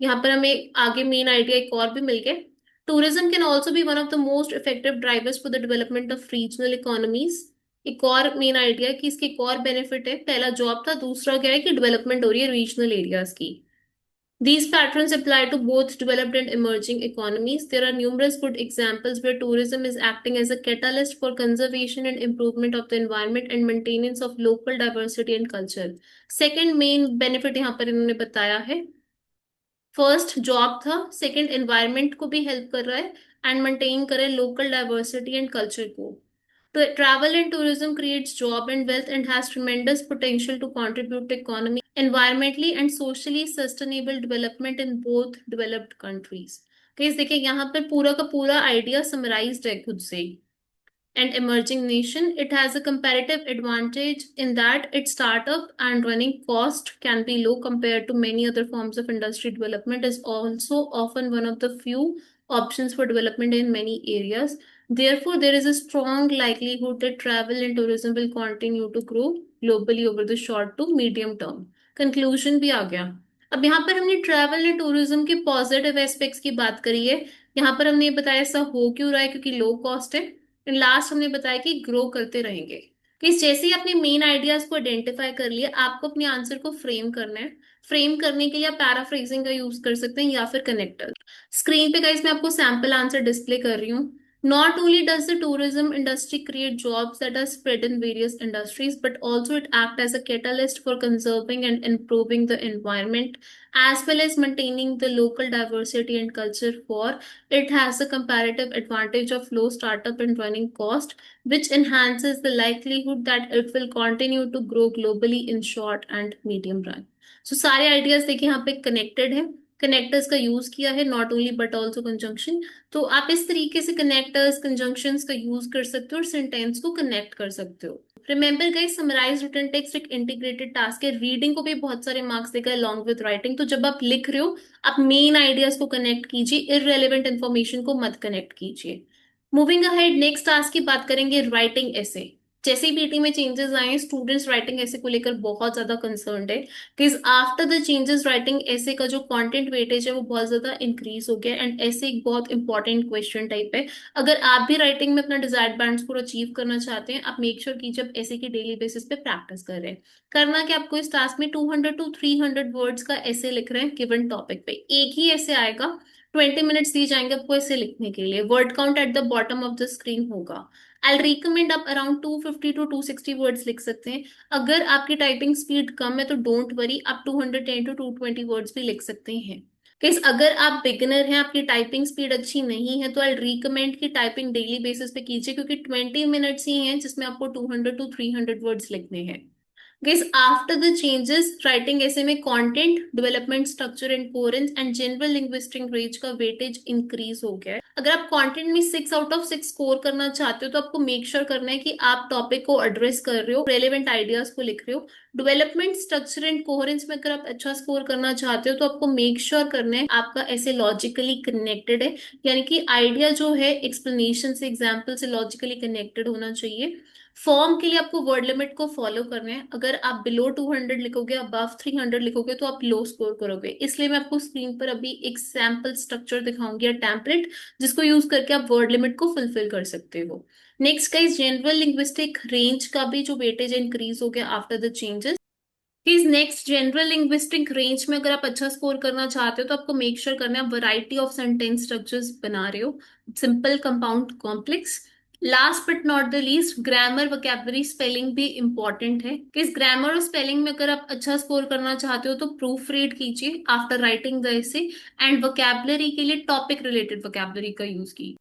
यहाँ पर हमें आगे मेन आइडिया एक और भी मिल गया। Tourism can also be one of the most effective drivers for the development of regional economies. एक और मेन आइडिया कि इसके एक और बेनिफिट है, पहला जॉब था, दूसरा क्या है कि डेवलपमेंट हो रही है रीजनल एरियाज की। These patterns apply to both developed and emerging economies. There are numerous good examples where tourism is acting as a catalyst for conservation and improvement of the environment and maintenance of local diversity and culture. Second main benefit यहाँ पर इन्होंने बताया है, first job था, second environment को भी help कर रहा है एंड मेंटेन कर रहा है लोकल डाइवर्सिटी एंड कल्चर को। तो travel and tourism creates job and wealth and has tremendous potential to contribute to economy, environmentally and socially sustainable development in both developed countries. Guys देखिए यहाँ पर पूरा का पूरा आइडिया समराइज्ड है खुद से। And emerging nation, it has a comparative advantage in that its startup and running cost can be low compared to many other forms of industry. Development is also often one of the few options for development in many areas. Therefore, there is a strong likelihood that travel and tourism will continue to grow globally over the short to medium term. Conclusion भी आ गया। अब यहाँ पर हमने travel and tourism के positive aspects की बात करी है। यहाँ पर हमने बताया ऐसा हो क्यों रहा है, क्योंकि लो कॉस्ट है। लास्ट हमने बताया कि ग्रो करते रहेंगे। कि जैसे ही आपने मेन आइडियाज को आइडेंटिफाई कर लिया, आपको अपने आंसर को फ्रेम करना है। फ्रेम करने के लिए आप पैराफ्रेजिंग का यूज कर सकते हैं या फिर कनेक्टर। स्क्रीन पे गाइस मैं आपको सैंपल आंसर डिस्प्ले कर रही हूँ। Not only does the tourism industry create jobs that are spread in various industries, but also it acts as a catalyst for conserving and improving the environment, as well as maintaining the local diversity and culture. For it has a comparative advantage of low startup and running cost, which enhances the likelihood that it will continue to grow globally in short and medium run. So सारे ideas देखिए यहाँ पे connected है, connectors का use किया है, not only but also conjunction. तो आप इस तरीके से कनेक्टर्स कंजंक्शंस का यूज कर सकते हो और सेंटेंस को कनेक्ट कर सकते हो। Remember guys, summarise written text एक इंटीग्रेटेड टास्क है। रीडिंग को भी बहुत सारे मार्क्स देगा अलॉन्ग विद राइटिंग। तो जब आप लिख रहे हो, आप मेन आइडियाज को कनेक्ट कीजिए, इररेलेवेंट इन्फॉर्मेशन को मत कनेक्ट कीजिए। मूविंग अहेड, नेक्स्ट टास्क की बात करेंगे, राइटिंग ऐसे। जैसे ही पीटी में चेंजेस आए, स्टूडेंट्स राइटिंग ऐसे को लेकर बहुत ज्यादा कंसर्न्ड है, because after the changes writing ऐसे का जो कंटेंट वेटेज है वो बहुत ज्यादा इंक्रीज हो गया। एंड ऐसे एक बहुत इंपॉर्टेंट क्वेश्चन टाइप है। अगर आप भी राइटिंग में अपना डिजायर्ड बैंड स्कोर अचीव करना चाहते हैं, आप मेक श्योर कीजिए आप ऐसे की डेली बेसिस पे प्रैक्टिस कर रहे हैं। करना कि आपको इस टास्क में 200 to 300 वर्ड्स का ऐसे लिख रहे हैं गिवन टॉपिक पे। एक ही ऐसे आएगा, 20 मिनट्स दिए जाएंगे आपको ऐसे लिखने के लिए। Word count at the bottom of the screen होगा। आई रिकमेंड आप अराउंड 250 to 260 वर्ड्स लिख सकते हैं। अगर आपकी टाइपिंग स्पीड कम है तो डोंट वरी, आप 210 to 220 वर्ड्स भी लिख सकते हैं। गाइस अगर आप बिगिनर हैं, आपकी टाइपिंग स्पीड अच्छी नहीं है, तो आई रिकमेंड कि टाइपिंग डेली बेसिस पे कीजिए, क्योंकि 20 मिनट्स ही हैं जिसमें आपको 200 to 300 वर्ड्स लिखने हैं। Guys, after the changes, writing ऐसे में content, development, structure and coherence and general linguistic range का weightage increase हो गया है। अगर आप content में 6 out of 6 स्कोर करना चाहते हो, तो आपको make sure करना है कि आप टॉपिक को एड्रेस कर रहे हो, relevant आइडियाज को लिख रहे हो। डेवलपमेंट, स्ट्रक्चर एंड कोहेरेंस में अगर आप अच्छा स्कोर करना चाहते हो, तो आपको मेक श्योर करना है आपका ऐसे लॉजिकली कनेक्टेड है, यानी कि आइडिया जो है एक्सप्लेनेशन से, एग्जाम्पल से लॉजिकली कनेक्टेड होना चाहिए। फॉर्म के लिए आपको वर्ड लिमिट को फॉलो करना है। अगर आप बिलो 200 लिखोगे, अबव 300 लिखोगे, तो आप लो स्कोर करोगे। इसलिए मैं आपको स्क्रीन पर अभी एक सैम्पल स्ट्रक्चर दिखाऊंगी या टेम्पलेट, जिसको यूज करके आप वर्ड लिमिट को फुलफिल कर सकते हो। Next guys, general linguistic range का भी जो वेटेज इंक्रीज हो गया आफ्टर द चेंजेस। इस नेक्स्ट जनरल लिंग्विस्टिक रेंज में अगर आप अच्छा स्कोर करना चाहते हो तो आपको मेक श्योर करना है वैरायटी ऑफ सेंटेंस स्ट्रक्चर्स बना रहे हो, simple, compound, complex. Last but not the least, grammar, vocabulary, spelling भी इंपॉर्टेंट है। कि इस ग्रामर और स्पेलिंग में अगर आप अच्छा स्कोर करना चाहते हो तो प्रूफ रीड कीजिए after writing the essay. And vocabulary के लिए टॉपिक रिलेटेड वोकैबुलरी का यूज कीजिए।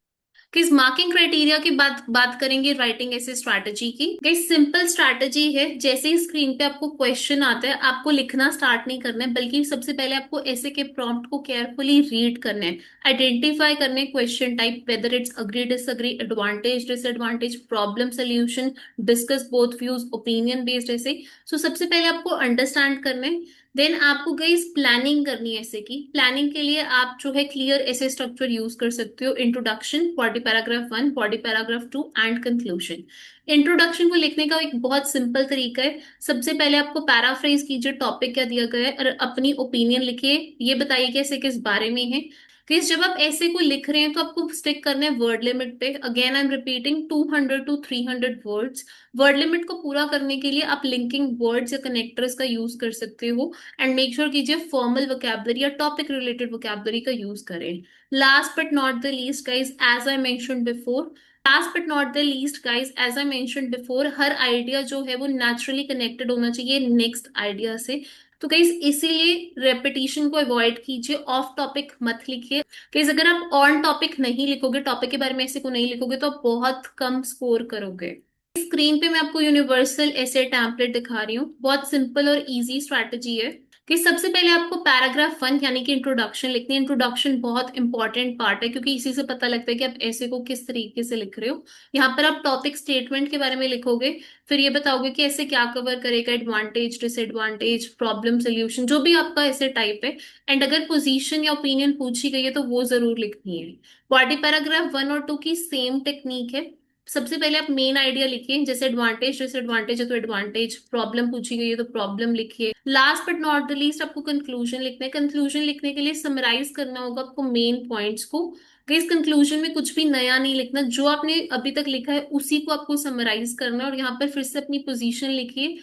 किस मार्किंग क्राइटेरिया की बात करेंगे राइटिंग ऐसे स्ट्रैटेजी की। गाइस सिंपल स्ट्रैटेजी है, जैसे ही स्क्रीन पे आपको क्वेश्चन आता है आपको लिखना स्टार्ट नहीं करना है, बल्कि सबसे पहले आपको ऐसे के प्रॉम्प्ट को केयरफुली रीड करना है, आइडेंटिफाई करने question type, whether it's agree disagree, advantage disadvantage, problem solution, discuss both views, opinion based ऐसे। सो सबसे पहले आपको अंडरस्टैंड करना है। देन आपको गाइस प्लानिंग करनी है ऐसे की। प्लानिंग के लिए आप जो है क्लियर ऐसे स्ट्रक्चर यूज कर सकते हो, introduction, body paragraph 1, body paragraph 2 and conclusion. Introduction को लिखने का एक बहुत सिंपल तरीका है। सबसे पहले आपको पैराफ्रेज कीजिए टॉपिक क्या दिया गया है और अपनी ओपिनियन लिखिए, ये बताइए कि ऐसे किस बारे में है। कि जब आप ऐसे को लिख रहे हैं तो आपको स्टिक करना है वर्ड लिमिट पे। Again I am repeating, 200 to 300 words. Word limit को पूरा करने के लिए आप लिंकिंग वर्ड्स या कनेक्टर्स का यूज कर सकते हो। एंड मेक श्योर कीजिए फॉर्मल वोकैबुलरी या टॉपिक रिलेटेड वोकैबुलरी का यूज करें। Last but not the least guys, as I mentioned before, last but not the least guys as I mentioned before, हर idea जो है वो नेचुरली कनेक्टेड होना चाहिए नेक्स्ट आइडिया से। तो गाइज इसीलिए रेपिटेशन को अवॉइड कीजिए, ऑफ टॉपिक मत लिखिए। गाइज अगर आप ऑन टॉपिक नहीं लिखोगे, टॉपिक के बारे में ऐसे को नहीं लिखोगे, तो आप बहुत कम स्कोर करोगे। स्क्रीन पे मैं आपको यूनिवर्सल ऐसे टेम्पलेट दिखा रही हूँ, बहुत सिंपल और इजी स्ट्रैटेजी है। कि सबसे पहले आपको पैराग्राफ 1 यानी कि इंट्रोडक्शन लिखनी है। इंट्रोडक्शन बहुत इंपॉर्टेंट पार्ट है क्योंकि इसी से पता लगता है कि आप ऐसे को किस तरीके से लिख रहे हो। यहाँ पर आप टॉपिक स्टेटमेंट के बारे में लिखोगे, फिर ये बताओगे कि ऐसे क्या कवर करेगा, एडवांटेज, डिसएडवांटेज, प्रॉब्लम सोल्यूशन, जो भी आपका ऐसे टाइप है। एंड अगर पोजीशन या ओपिनियन पूछी गई है तो वो जरूर लिखनी है। बॉडी पैराग्राफ 1 और 2 की सेम टेक्निक है। सबसे पहले आप मेन आइडिया लिखिए, जैसे एडवांटेज डिसएडवांटेज है तो एडवांटेज, प्रॉब्लम पूछी गई है तो प्रॉब्लम लिखिए। Last but not the least आपको कंक्लूजन लिखना है। कंक्लूजन लिखने के लिए समराइज करना होगा आपको मेन पॉइंट्स को। इस कंक्लूजन में कुछ भी नया नहीं लिखना, जो आपने अभी तक लिखा है उसी को आपको समराइज करना है और यहाँ पर फिर से अपनी पोजीशन लिखिए।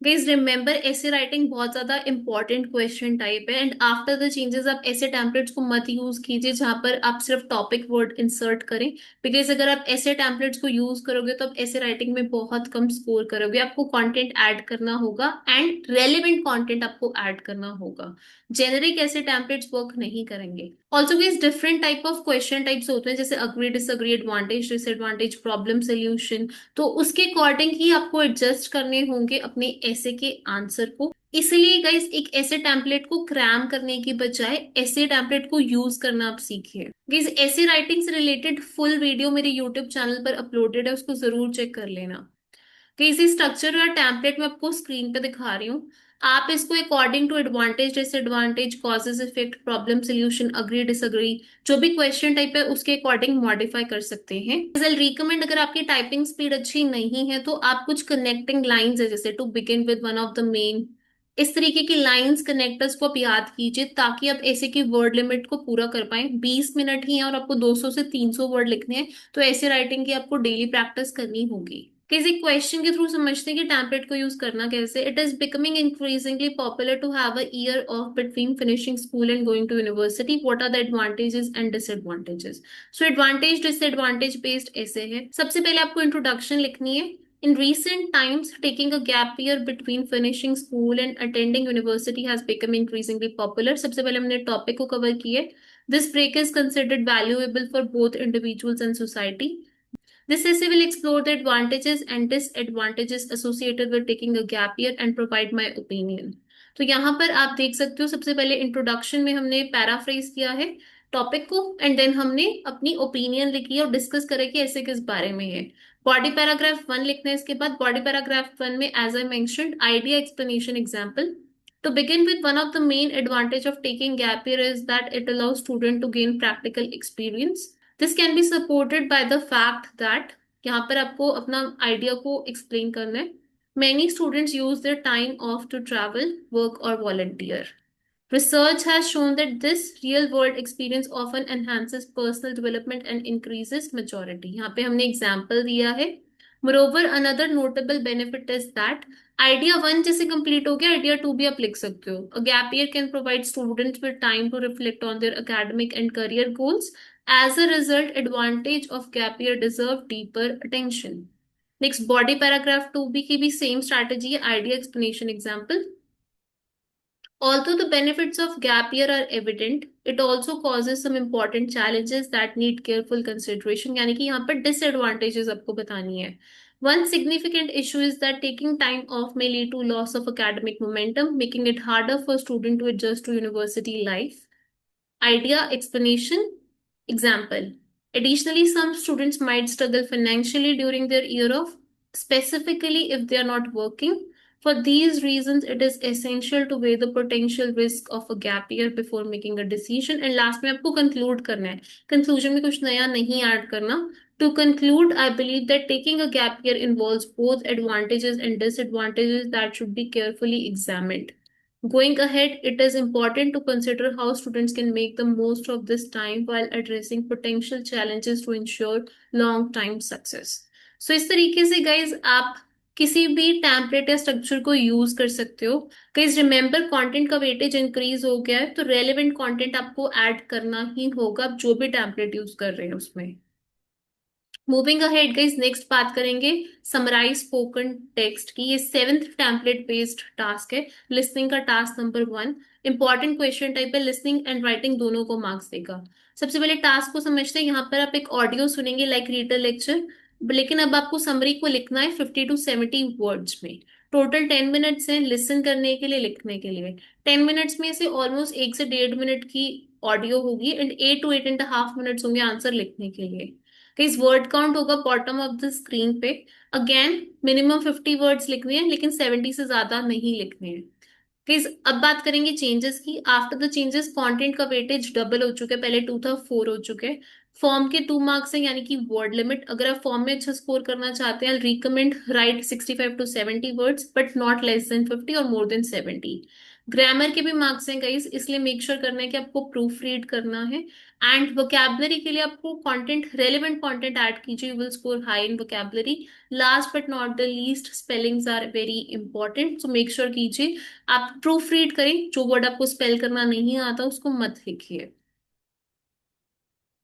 गाइज रिमेंबर, ऐसे राइटिंग बहुत ज्यादा इंपॉर्टेंट क्वेश्चन टाइप है। एंड आफ्टर द चेंजेस आप ऐसे टेम्पलेट्स को मत यूज कीजिए जहां पर आप सिर्फ टॉपिक वर्ड इंसर्ट करें, बिकॉज अगर आप ऐसे टेम्पलेट्स को यूज करोगे तो आप ऐसे राइटिंग में बहुत कम स्कोर करोगे। आपको कंटेंट ऐड करना होगा एंड रेलिवेंट कंटेंट आपको ऐड करना होगा। जेनरिक ऐसे टेम्पलेट्स वर्क नहीं करेंगे। Also guys different type of question types होते हैं, जैसे agree disagree, advantage disadvantage, problem solution. तो उसके अकॉर्डिंग ही आपको एडजस्ट करने होंगे अपने ऐसे के आंसर को। इसलिए गाइस एक ऐसे टेम्पलेट को क्रैम करने की बजाय ऐसे टेम्पलेट को यूज करना आप सीखिए। गाइस ऐसे राइटिंग से रिलेटेड फुल वीडियो मेरे यूट्यूब चैनल पर अपलोडेड है, उसको जरूर चेक कर लेना। कि इसी स्ट्रक्चर या टेम्पलेट में आपको स्क्रीन पे दिखा रही हूँ। आप इसको according to advantage disadvantage, causes effect, problem solution, agree disagree, जो भी क्वेश्चन टाइप है उसके अकॉर्डिंग मॉडिफाई कर सकते हैं। आई रिकमेंड, अगर आपकी टाइपिंग स्पीड अच्छी नहीं है तो आप कुछ कनेक्टिंग लाइंस है, जैसे to begin with one of the main, इस तरीके की लाइंस कनेक्टर्स को आप याद कीजिए ताकि आप ऐसे की वर्ड लिमिट को पूरा कर पाए। 20 मिनट ही है और आपको 200 से 300 वर्ड लिखने हैं, तो ऐसे राइटिंग की आपको डेली प्रैक्टिस करनी होगी। किसी क्वेश्चन के थ्रू समझते हैं कि टेम्पलेट को यूज करना कैसे। It is becoming increasingly popular to have a year off between finishing school and going to university, what are the advantages and disadvantages. So advantage disadvantage based ऐसे है। सबसे पहले आपको इंट्रोडक्शन लिखनी है। In recent times, taking a gap year between finishing school and attending university has become increasingly popular. सबसे पहले हमने टॉपिक को कवर किए। This break is considered valuable for both individuals and society. This essay will explore the advantages and disadvantages associated with taking a gap year and provide my opinion. तो यहाँ पर आप देख सकते हो, सबसे पहले इंट्रोडक्शन में हमने पैराफ्रेज किया है टॉपिक को एंड देन हमने अपनी ओपिनियन लिखी है और डिस्कस करें कि ऐसे किस बारे में है। बॉडी पैराग्राफ 1 लिखना है। इसके बाद बॉडी पैराग्राफ 1 में as I mentioned idea explanation example. To begin with, one of the main advantage of taking gap year is that it allows student to gain practical experience. This can be supported by the fact that, यहाँ पर आपको अपना idea को explain करना है। Many students use their time off to travel, work or volunteer. Research has shown that this real world experience often enhances personal development and increases maturity. यहाँ पे हमने एग्जाम्पल दिया है Moreover, another notable benefit is that idea one जैसे complete हो गया, idea two भी आप लिख सकते हो. A gap year can provide students with time to reflect on their academic and career goals. As a result, advantage of gap year deserve deeper attention. Next, body paragraph 2b की भी same strategy है, idea explanation example. Although the benefits of gap year are evident, it also causes some important challenges that need careful consideration. यानी कि यहाँ पर disadvantages आपको बतानी है. One significant issue is that taking time off may lead to loss of academic momentum, making it harder for students to adjust to university life. Idea explanation example. Additionally, some students might struggle financially during their year off, specifically if they are not working. For these reasons, it is essential to weigh the potential risk of a gap year before making a decision. And last में आपको conclude करना है. Conclusion में कुछ नया नहीं add करना. To conclude, I believe that taking a gap year involves both advantages and disadvantages that should be carefully examined. Going ahead, it is important to consider how students can make the most of this time while addressing potential challenges to ensure long-term success. So इस तरीके से guys आप किसी भी template या structure को use कर सकते हो. गाइस रिमेंबर, कंटेंट का वेटेज इंक्रीज हो गया है तो रेलेवेंट कंटेंट आपको ऐड करना ही होगा आप जो भी टेम्पलेट यूज कर रहे हैं उसमें. मूविंग अहेड गाइस, नेक्स्ट बात करेंगे समराइज स्पोकन टेक्स्ट की. ये 7th टेम्पलेट बेस्ड टास्क है. लिसनिंग का task number 1. Important question type है, लिसनिंग एंड राइटिंग दोनों को मार्क्स देगा. सबसे पहले टास्क को समझते हैं. यहाँ पर आप एक ऑडियो सुनेंगे लाइक रीड द लेक्चर, लेकिन अब आपको समरी को लिखना है 50 to 70 वर्ड्स में. टोटल 10 मिनट्स हैं लिसन करने के लिए, लिखने के लिए. 10 मिनट्स में से ऑलमोस्ट 1 से 1.5 मिनट की ऑडियो होगी एंड 8 to 8.5 मिनट्स होंगे आंसर लिखने के लिए. इस वर्ड काउंट होगा बॉटम ऑफ द स्क्रीन पे. अगेन मिनिमम 50 वर्ड्स लिखने हैं लेकिन 70 से ज्यादा नहीं लिखने हैं. गाइस अब बात करेंगे चेंजेस की. आफ्टर द चेंजेस कंटेंट का वेटेज डबल हो चुका है, पहले 2 था 4 हो चुके हैं. फॉर्म के 2 मार्क्स हैं यानी कि वर्ड लिमिट. अगर आप फॉर्म में अच्छा स्कोर करना चाहते हैं, recommend right 65 to 70 words but not less than 50 और मोर देन 70. ग्रामर के भी मार्क्स हैं गाइस, इसलिए मेक श्योर करना है कि आपको प्रूफ रीड करना है. एंड वोकैबुलरी के लिए आपको कंटेंट, रेलेवेंट कंटेंट ऐड कीजिए, you will score high in vocabulary. Last but not the least, spellings are very important, so make sure कीजिए आप प्रूफ रीड करें. जो वर्ड आपको स्पेल करना नहीं आता उसको मत लिखिए.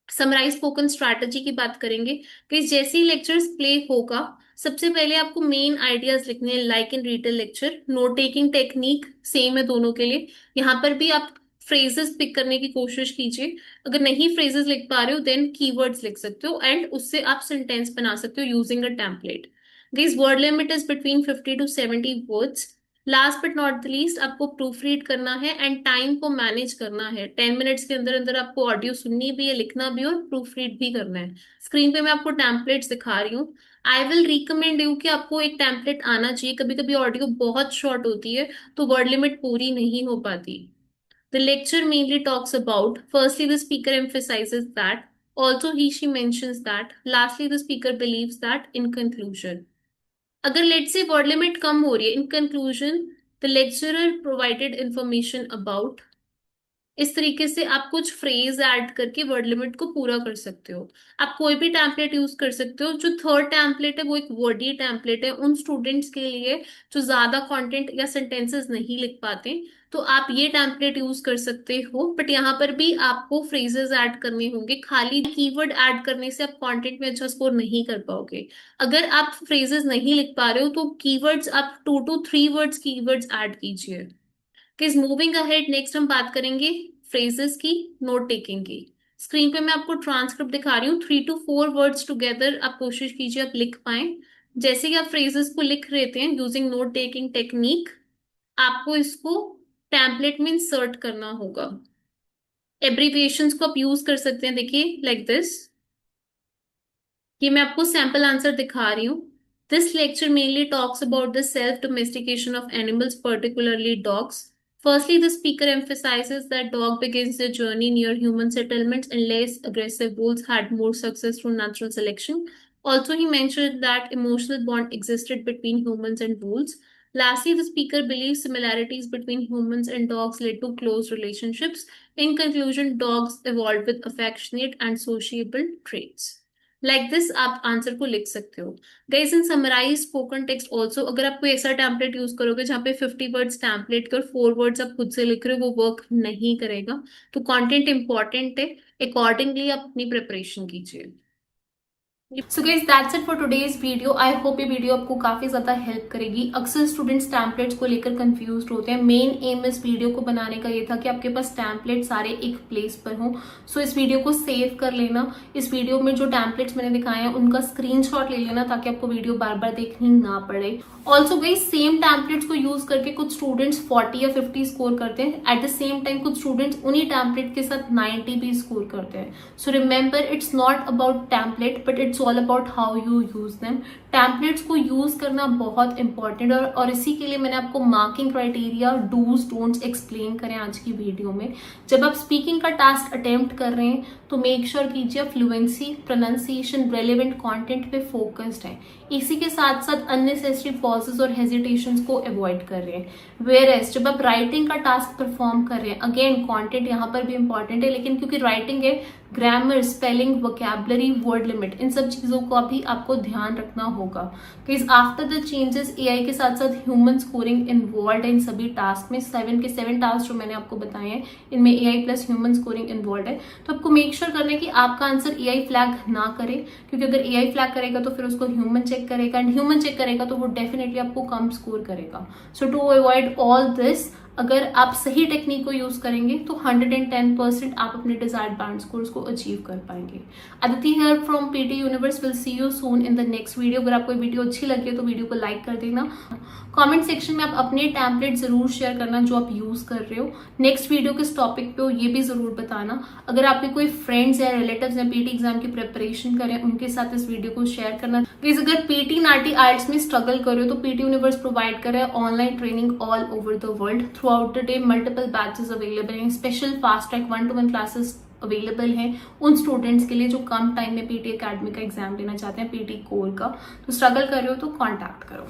समराइज स्पोकन स्ट्रैटेजी की बात करेंगे कि जैसे ही लेक्चर्स प्ले होगा सबसे पहले आपको मेन आइडियाज लिखने हैं like in read lecture. Note taking technique same है दोनों के लिए. यहाँ पर भी आप फ्रेजेस पिक करने की कोशिश कीजिए. अगर नहीं फ्रेजेस लिख पा रहे हो देन कीवर्ड्स लिख सकते हो एंड उससे आप सेंटेंस बना सकते हो using a template. This word limit is between 50 to 70 words. Last but not the least, आपको प्रूफ रीड करना है एंड टाइम को मैनेज करना है. 10 मिनट्स के अंदर अंदर आपको ऑडियो सुननी भी है, लिखना भी और प्रूफ रीड भी करना है. स्क्रीन पे मैं आपको टेम्पलेट्स दिखा रही हूँ. आई विल रिकमेंड यू कि आपको एक टेम्पलेट आना चाहिए. कभी कभी ऑडियो बहुत शॉर्ट होती है तो वर्ड लिमिट पूरी नहीं हो पाती. The lecture mainly talks about, firstly, the speaker emphasizes that, also he she mentions that, lastly, the speaker believes that, in conclusion. अगर लेट से वर्ड लिमिट कम हो रही है, in conclusion the lecturer provided information about. इस तरीके से आप कुछ फ्रेज ऐड करके वर्ड लिमिट को पूरा कर सकते हो. आप कोई भी टेम्पलेट यूज कर सकते हो. जो थर्ड टेम्पलेट है वो एक वर्डी टेम्पलेट है उन स्टूडेंट्स के लिए जो ज्यादा कंटेंट या सेंटेंसेस नहीं लिख पाते, तो आप ये टेम्पलेट यूज कर सकते हो. बट यहाँ पर भी आपको फ्रेजेस ऐड करने होंगे. खाली कीवर्ड ऐड करने से आप कंटेंट में अच्छा स्कोर नहीं कर पाओगे. अगर आप फ्रेजेस नहीं लिख पा रहे हो तो कीवर्ड्स आप 2 to 3 वर्ड्स कीवर्ड्स ऐड कीजिए. किस मूविंग अहेड, नेक्स्ट हम बात करेंगे फ्रेजेस की, नोट टेकिंग की. स्क्रीन पे मैं आपको ट्रांसक्रिप्ट दिखा रही हूँ. 3 to 4 वर्ड्स टुगेदर आप कोशिश कीजिए आप लिख पाए. जैसे कि आप फ्रेजेस को लिख रहे थे यूजिंग नोट टेकिंग टेक्निक, आपको इसको टेम्पलेट में इंसर्ट करना होगा. एब्रीविएशंस को आप यूज कर सकते हैं, देखिए लाइक दिस. ये मैं आपको सैंपल आंसर दिखा रही हूँ. This lecture mainly talks about the self-domestication of animals, particularly dogs. Firstly, the speaker emphasizes that dog begins their journey near human settlements and less aggressive bulls had more success through natural selection. Also, he mentioned that emotional bond existed between humans and wolves. Lastly, the speaker believes similarities between humans and dogs led to close relationships. In conclusion, dogs evolved with affectionate and sociable traits. Like this आप answer को लिख सकते हो। Guys in summarise spoken text also, अगर आप कोई ऐसा template use करोगे जहाँ पे 50 वर्ड्स टेम्पलेट के और 4 वर्ड्स आप खुद से लिख रहे हो, वो वर्क नहीं करेगा। तो कंटेंट इंपॉर्टेंट है, अकॉर्डिंगली आप अपनी प्रिपरेशन कीजिए। So guys that's it for today's video. I hope ये वीडियो आपको काफी ज्यादा हेल्प करेगी। अक्सर स्टूडेंट्स टैम्पलेट्स को लेकर कंफ्यूज होते हैं। मेन एम इस वीडियो को बनाने का ये था कि आपके पास टैम्पलेट सारे एक प्लेस पर हों। सो इस वीडियो को सेव कर लेना। इस वीडियो में जो टैम्पलेट्स मैंने दिखाए हैं उनका स्क्रीनशॉट ले लेना ताकि आपको वीडियो बार बार देखनी ना पड़े। ऑल्सो गाइस सेम टैम्पलेट्स को यूज करके कुछ स्टूडेंट्स 40 या 50 स्कोर करते हैं। एट द सेम टाइम कुछ स्टूडेंट्स उन्हीं टैम्पलेट के साथ 90 भी स्कोर करते हैं। So remember it's not about template but it's all about how you use them. Templates को यूज करना बहुत इंपॉर्टेंट है और इसी के लिए मैंने आपको marking criteria, dos don'ts explain करें आज की वीडियो में। जब आप स्पीकिंग का टास्क अटेम्प्ट कर रहे हैं तो मेक श्योर कीजिए फ्लुएंसी, प्रोनाउंसिएशन, रेलेवेंट कंटेंट पे फोकस्ड है। इसी के साथ साथ अननेसेसरी पॉजेस और हेजिटेशंस को अवॉइड कर रहे हैं। वेयरएज जब आप राइटिंग का टास्क परफॉर्म कर रहे हैं, अगेन कंटेंट यहाँ पर भी इंपॉर्टेंट है, लेकिन क्योंकि राइटिंग है, grammar, spelling, vocabulary, word limit, इन सब चीजों का भी आपको ध्यान रखना होगा। Because after the changes AI के साथ साथ ह्यूमन स्कोरिंग इन्वॉल्व है इन सभी टास्क में। 7 के 7 टास्क जो मैंने आपको बताए हैं इनमें AI plus human scoring involve है। तो आपको मेक श्योर करना है कि आपका आंसर एआई फ्लैग ना करे, क्योंकि अगर एआई फ्लैग करेगा तो फिर उसको ह्यूमन चेक करेगा एंड ह्यूमन चेक करेगा तो वो डेफिनेटली आपको कम स्कोर करेगा। सो टू अवॉइड ऑल दिस, अगर आप सही टेक्निक को यूज करेंगे तो 110% आप अपने डिजायर्ड बैंड स्कोर्स को अचीव कर पाएंगे। Aditi here from PT universe, will see you soon in the next video. अगर आपको वीडियो अच्छी लगी है तो वीडियो को लाइक कर देना। कमेंट सेक्शन में आप अपने टैम्पलेट जरूर शेयर करना जो आप यूज कर रहे हो। नेक्स्ट वीडियो किस टॉपिक पे हो ये भी जरूर बताना। अगर आपके कोई फ्रेंड्स या रिलेटिव्स हैं पीटी एग्जाम की प्रिपरेशन करें, उनके साथ इस वीडियो को शेयर करना। प्लीज अगर पीटी नाटी आइल्स में स्ट्रगल कर रहे हो तो पीटी यूनिवर्स प्रोवाइड करे online training all over the world. Throughout the day multiple batches available हैं, special fast track 1-to-1 classes available हैं उन स्टूडेंट्स के लिए जो कम टाइम में पीटी एकेडमी का एग्जाम देना चाहते हैं, पीटी कोर का। तो स्ट्रगल कर रहे हो तो कॉन्टैक्ट करो।